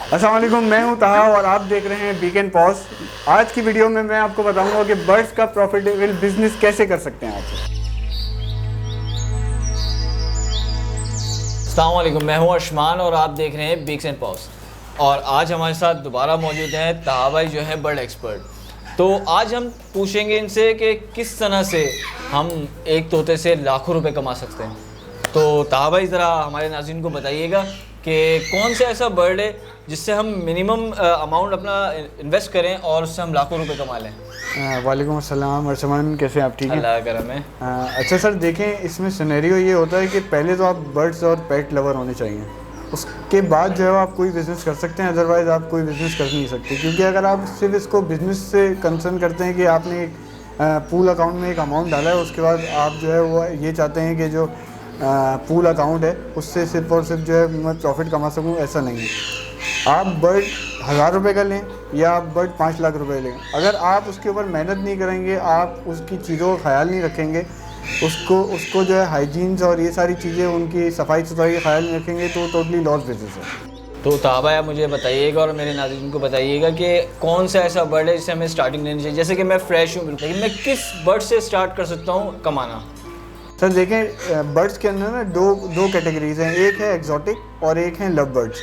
अस्सलाम वालेकुम, मैं हूं ताहा और आप देख रहे हैं वीकेंड पॉज। आज की वीडियो में मैं आपको बताऊंगा कि बर्ड्स का प्रॉफिटेबल बिजनेस कैसे कर सकते हैं आप। अस्सलाम वालेकुम, मैं हूं अर्शमान और आप देख रहे हैं वीकेंड पॉज। और आज हमारे साथ दोबारा मौजूद हैं ताहा भाई जो हैं बर्ड एक्सपर्ट। तो आज हम पूछेंगे इनसे कि किस तरह से हम एक तोते से लाखों रुपए कमा सकते हैं। तो ताहा भाई ज़रा हमारे नाज़रीन को बताइएगा कि कौन सा ऐसा बर्ड है जिससे हम मिनिमम अमाउंट अपना इन्वेस्ट करें और उससे हम लाखों रुपए कमा लें। वालेकुम अस्सलाम अर्शमान, कैसे आप? ठीक है, अल्लाह का करम है। अच्छा सर, देखें इसमें सिनेरियो ये होता है कि पहले तो आप बर्ड्स और पेट लवर होने चाहिए, उसके बाद जो है आप कोई बिज़नेस कर सकते हैं। अदरवाइज़ आप कोई बिज़नेस कर नहीं सकते, क्योंकि अगर आप सिर्फ इसको बिज़नेस से कंसर्न करते हैं कि आपने एक पूल अकाउंट में एक अमाउंट डाला है, उसके बाद आप जो है वो ये चाहते हैं कि जो पूल अकाउंट है उससे सिर्फ और सिर्फ जो है मैं प्रॉफिट कमा सकूं, ऐसा नहीं है। आप बर्ड 1000 रुपये का लें या आप बर्ड 5 लाख रुपए लें, अगर आप उसके ऊपर मेहनत नहीं करेंगे, आप उसकी चीज़ों का ख्याल नहीं रखेंगे, उसको जो है हाइजीन्स और ये सारी चीज़ें उनकी सफाई सुथराई का ख्याल नहीं रखेंगे, तो टोटली लॉस बिजनेस है। तो ताहा भाई आप मुझे बताइएगा और मेरे नाज़रीन को बताइएगा कि कौन सा ऐसा बर्ड है जिससे हमें स्टार्टिंग लेनी चाहिए। जैसे कि मैं फ्रेश हूँ बिल्कुल, मैं किस बर्ड से स्टार्ट कर सकता हूँ कमाना? सर देखें, बर्ड्स के अंदर ना दो कैटेगरीज हैं, एक है एग्जॉटिक और एक है लव बर्ड्स।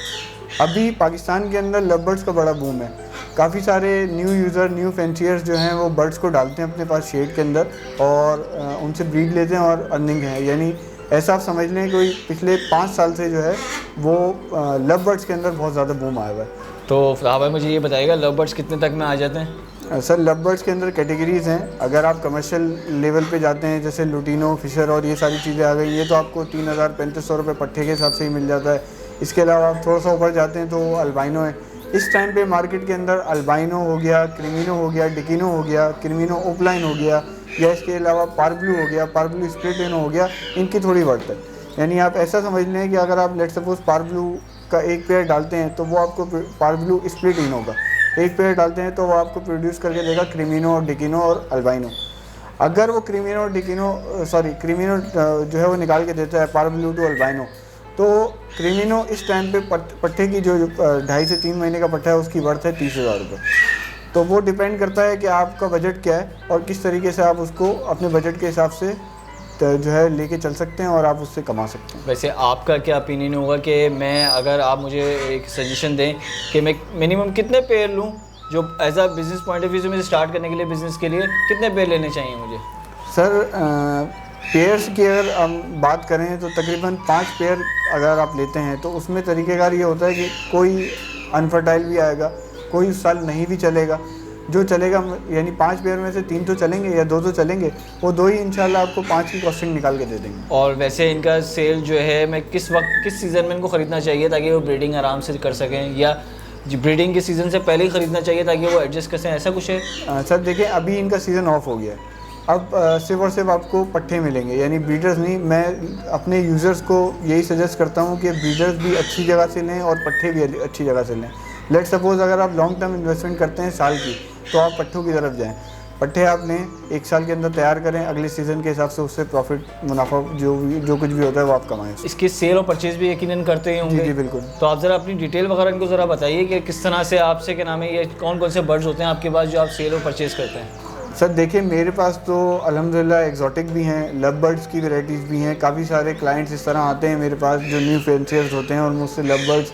अभी पाकिस्तान के अंदर लव बर्ड्स का बड़ा बूम है। काफ़ी सारे न्यू फैंसियर्स जो हैं वो बर्ड्स को डालते हैं अपने पास शेड के अंदर और उनसे ब्रीड लेते हैं और अर्निंग है। यानी ऐसा आप समझ लें कोई पिछले 5 साल से जो है वो लव बर्ड्स के अंदर बहुत ज़्यादा बूम आया हुआ है। तो ताहा भाई मुझे ये बताइएगा लव बर्ड्स कितने तक में आ जाते हैं? सर लव बर्ड्स के अंदर कैटेगरीज़ हैं। अगर आप कमर्शियल लेवल पे जाते हैं, जैसे लुटिनो, फिशर और ये सारी चीज़ें आ गई, ये तो आपको 3000-3500 रुपये पट्टे के हिसाब से ही मिल जाता है। इसके अलावा आप थोड़ा सा ऊपर जाते हैं तो अल्बाइनो है। इस टाइम पे मार्केट के अंदर अल्बाइनो हो गया, क्रिमिनो हो गया, डिकिनो हो गया, क्रिमिनो ओपलाइन हो गया, या इसके अलावा पारब्लू हो गया, पारब्लू स्प्लिटिनो हो गया, इनकी थोड़ी बढ़त है। यानी आप ऐसा समझ लें कि अगर आप लेट सपोज पारब्लू का एक पेयर डालते हैं तो वो आपको पारब्लू स्प्लिटिनो होगा, एक पेयर डालते हैं तो वो आपको प्रोड्यूस करके देगा क्रिमिनो और डिकिनो और अल्बाइनो। अगर वो क्रिमिनो और डिकिनो क्रिमिनो जो है वो निकाल के देता है पारब्लू टू अल्बाइनो, तो क्रिमिनो इस टाइम पे पट्टे की जो 2.5 से 3 महीने का पट्टा है उसकी वर्थ है 30,000 रुपये। तो वो डिपेंड करता है कि आपका बजट क्या है और किस तरीके से आप उसको अपने बजट के हिसाब से जो है लेके चल सकते हैं और आप उससे कमा सकते हैं। वैसे आपका क्या ओपिनियन होगा कि मैं, अगर आप मुझे एक सजेशन दें कि मैं मिनिमम कितने पेयर लूं जो as a business point of view से मुझे स्टार्ट करने के लिए, बिज़नेस के लिए कितने पेयर लेने चाहिए मुझे? सर पेयर्स की अगर हम बात करें तो तकरीबन 5 पेयर अगर आप लेते हैं तो उसमें तरीक़ेकार ये होता है कि कोई अनफर्टाइल भी आएगा, कोई उस साल नहीं भी चलेगा। जो चलेगा यानी 5 पेयर में से 3 तो चलेंगे या 2 तो चलेंगे, वो 2 ही इंशाल्लाह आपको 5 की कॉस्टिंग निकाल के दे देंगे। और वैसे इनका सेल जो है मैं किस वक्त, किस सीज़न में इनको ख़रीदना चाहिए ताकि वो ब्रीडिंग आराम से कर सकें, या ब्रीडिंग के सीज़न से पहले ही ख़रीदना चाहिए ताकि वो एडजस्ट कर सकें, ऐसा कुछ है? सर देखिए, अभी इनका सीज़न ऑफ हो गया है। अब सिर्फ और सिर्फ आपको पट्टे मिलेंगे, यानी ब्रीडर्स नहीं। मैं अपने यूज़र्स को यही सजेस्ट करता हूँ कि ब्रीडर्स भी अच्छी जगह से लें और पट्टे भी अच्छी जगह से लें। लेट सपोज़ अगर आप लॉन्ग टर्म इन्वेस्टमेंट करते हैं साल की, तो आप पट्टों की तरफ जाएं। पट्टे आप लें, 1 साल के अंदर तैयार करें, अगले सीज़न के हिसाब से उससे प्रॉफिट, मुनाफा जो कुछ भी होता है वो आप कमाएं। इसकी सेल और परचेज़ भी यकीनन करते होंगे? जी बिल्कुल। तो आप ज़रा अपनी डिटेल वगैरह इनको ज़रा बताइए कि किस तरह से आपसे, क्या नाम है, ये कौन कौन से बर्ड्स होते हैं आपके पास जो आप सेल और परचेज़ करते हैं? सर देखिए, मेरे पास तो अल्हम्दुलिल्लाह एग्जॉटिक भी हैं, लव बर्ड्स की वैरायटीज़ भी हैं। काफ़ी सारे क्लाइंट्स इस तरह आते हैं मेरे पास जो न्यू फैंसियर्स होते हैं और मुझसे लव बर्ड्स,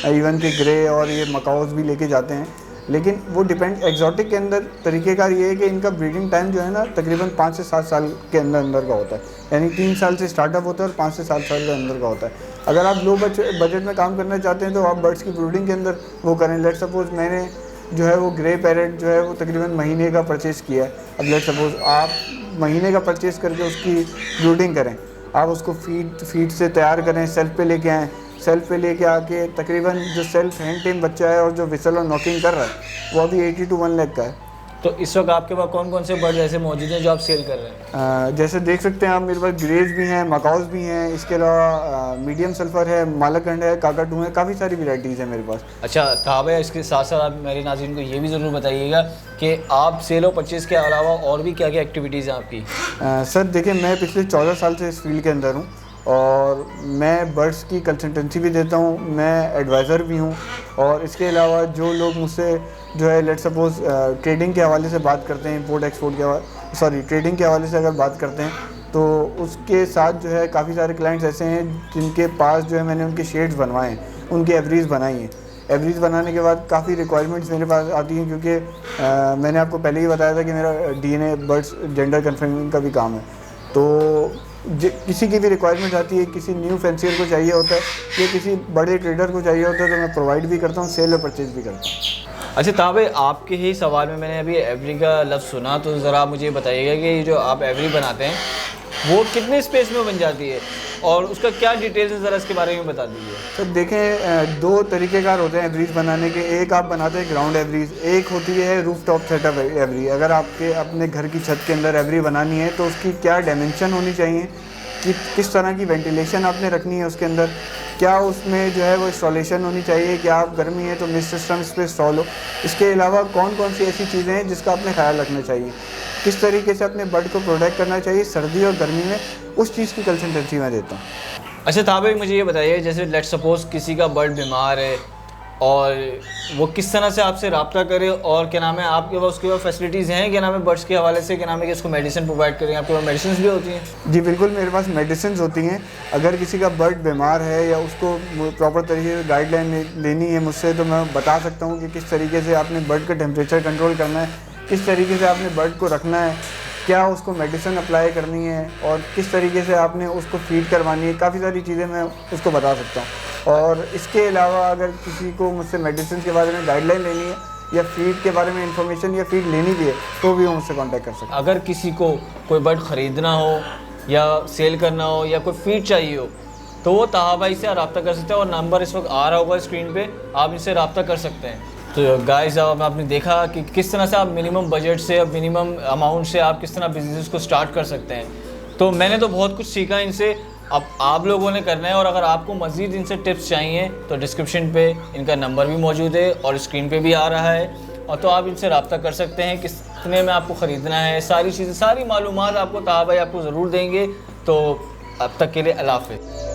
इवन के ग्रे और ये मकाउस भी लेके जाते हैं। लेकिन वो डिपेंड, एग्जॉटिक के अंदर तरीक़ेकार ये है कि इनका ब्रीडिंग टाइम जो है ना तकरीबन 5 से 7 साल के अंदर का होता है। यानी 3 साल से स्टार्टअप होता है और 5 से 7 साल के अंदर का होता है। अगर आप लो बजट में काम करना चाहते हैं तो आप बर्ड्स की ब्रीडिंग के अंदर वो करें। लेट सपोज़ मैंने जो है वो ग्रे पैरेट जो है वो तकरीबन महीने का परचेज़ किया है। अब लेट सपोज़ आप महीने का परचेज़ करके उसकी ब्रीडिंग करें, आप उसको फीड से तैयार करें, सेल्फ पे लेके आएँ। सेल्फ पे लेके आके तकरीबन जो सेल्फ हैंड टेम बच्चा है और जो विसल और नॉकिंग कर रहा है वो अभी 80 to 1 लाख का है। तो इस वक्त आपके पास कौन कौन से बर्ड ऐसे मौजूद हैं जो आप सेल कर रहे हैं? जैसे देख सकते हैं आप, मेरे पास ग्रेज भी हैं, मकाउस भी हैं, इसके अलावा मीडियम सल्फ़र है, मालाकंड है, काकाटू है, काफ़ी सारी वैरायटीज़ हैं मेरे पास। अच्छा ताहा भाई, इसके साथ साथ आप मेरे नाज़रीन को ये भी ज़रूर बताइएगा कि आप सेल और परचेज़ के अलावा और भी क्या क्या एक्टिविटीज़ हैं आपकी? सर देखिए, मैं पिछले 14 साल से इस फील्ड के अंदर हूँ और मैं बर्ड्स की कंसल्टेंसी भी देता हूँ, मैं एडवाइज़र भी हूँ। और इसके अलावा जो लोग मुझसे जो है लेट्स सपोज़ ट्रेडिंग के हवाले से बात करते हैं, इम्पोर्ट एक्सपोर्ट के ट्रेडिंग के हवाले से अगर बात करते हैं, तो उसके साथ जो है काफ़ी सारे क्लाइंट्स ऐसे हैं जिनके पास जो है मैंने उनके शेड्स बनवाए हैं, उनकी एवरेज बनाई है। एवरेज बनाने के बाद काफ़ी रिक्वायरमेंट्स मेरे पास आती हैं, क्योंकि मैंने आपको पहले ही बताया था कि मेरा DNA बर्ड्स जेंडर कन्फर्मिंग का भी काम है। तो किसी की भी रिक्वायरमेंट आती है, किसी न्यू फैंसियर को चाहिए होता है या किसी बड़े ट्रेडर को चाहिए होता है, तो मैं प्रोवाइड भी करता हूँ, सेल और परचेज भी करता हूँ। अच्छा ताहा भाई, आपके ही सवाल में मैंने अभी एवरी का लफ्ज़ सुना, तो ज़रा आप मुझे बताइएगा कि ये जो आप एवरी बनाते हैं वो कितने स्पेस में बन जाती है और उसका क्या डिटेल्स है, ज़रा इसके बारे में बता दीजिए। तो देखें, दो तरीक़ेकार होते हैं एवरीज बनाने के। एक आप बनाते हैं ग्राउंड एवरीज, एक होती है रूफ टॉप सेटअप एवरी। अगर आपके अपने घर की छत के अंदर एवरी बनानी है तो उसकी क्या डायमेंशन होनी चाहिए, कि किस तरह की वेंटिलेशन आपने रखनी है उसके अंदर, क्या उसमें जो है वो इंस्टॉलेशन होनी चाहिए, क्या आप गर्मी है तो मिस्ट सिस्टम इस पर इंस्टॉल हो। इसके अलावा कौन कौन सी ऐसी चीज़ें हैं जिसका आपने ख्याल रखना चाहिए, किस तरीके से अपने बर्ड को प्रोटेक्ट करना चाहिए सर्दी और गर्मी में, उस चीज़ की कंसल्टेंसी मैं देता हूँ। अच्छा ताहा भाई, मुझे ये बताइए, जैसे लेट सपोज़ किसी का बर्ड बीमार है और वो किस तरह से आपसे रब्ता करे, और क्या नाम है आपके पास उसके पास फैसिलिटीज़ हैं, क्या नाम है बर्ड्स के हवाले से, क्या नाम है कि उसको मेडिसिन प्रोवाइड करें, आपके पास मेडिसिन भी होती हैं? जी बिल्कुल, मेरे पास मेडिसिन होती हैं। अगर किसी का बर्ड बीमार है या उसको प्रॉपर तरीके से गाइडलाइन लेनी है मुझसे, तो मैं बता सकता हूँ कि किस तरीके से आपने बर्ड का टेम्परेचर कंट्रोल करना है, किस तरीके से आपने बर्ड को रखना है, क्या उसको मेडिसिन अप्लाई करनी है और किस तरीके से आपने उसको फीड करवानी है। काफ़ी सारी चीज़ें मैं उसको बता सकता हूँ। और इसके अलावा अगर किसी को मुझसे मेडिसिन के बारे में गाइडलाइन लेनी है या फीड के बारे में इंफॉर्मेशन या फीड लेनी भी है, तो भी वो मुझसे कांटेक्ट कर सकते हैं। अगर किसी को कोई बर्ड ख़रीदना हो या सेल करना हो या कोई फीड चाहिए हो, तो वो ताहा भाई से रब्ता कर सकते हैं, और नंबर इस वक्त आ रहा होगा स्क्रीन पे, आप इनसे रब्ता कर सकते हैं। तो गाइस, अब आपने देखा कि किस तरह से आप मिनिमम बजट से, मिनिमम अमाउंट से आप किस तरह बिजनेस को स्टार्ट कर सकते हैं। तो मैंने तो बहुत कुछ सीखा इनसे, अब आप लोगों ने करना है। और अगर आपको मज़ीद इनसे टिप्स चाहिए तो डिस्क्रिप्शन पे इनका नंबर भी मौजूद है और स्क्रीन पे भी आ रहा है, और तो आप इनसे रब्ता कर सकते हैं कितने में आपको ख़रीदना है, सारी चीज़ें, सारी मालूमात आपको ताहा भाई आपको ज़रूर देंगे। तो अब तक के लिए अल्लाह हाफ़िज़।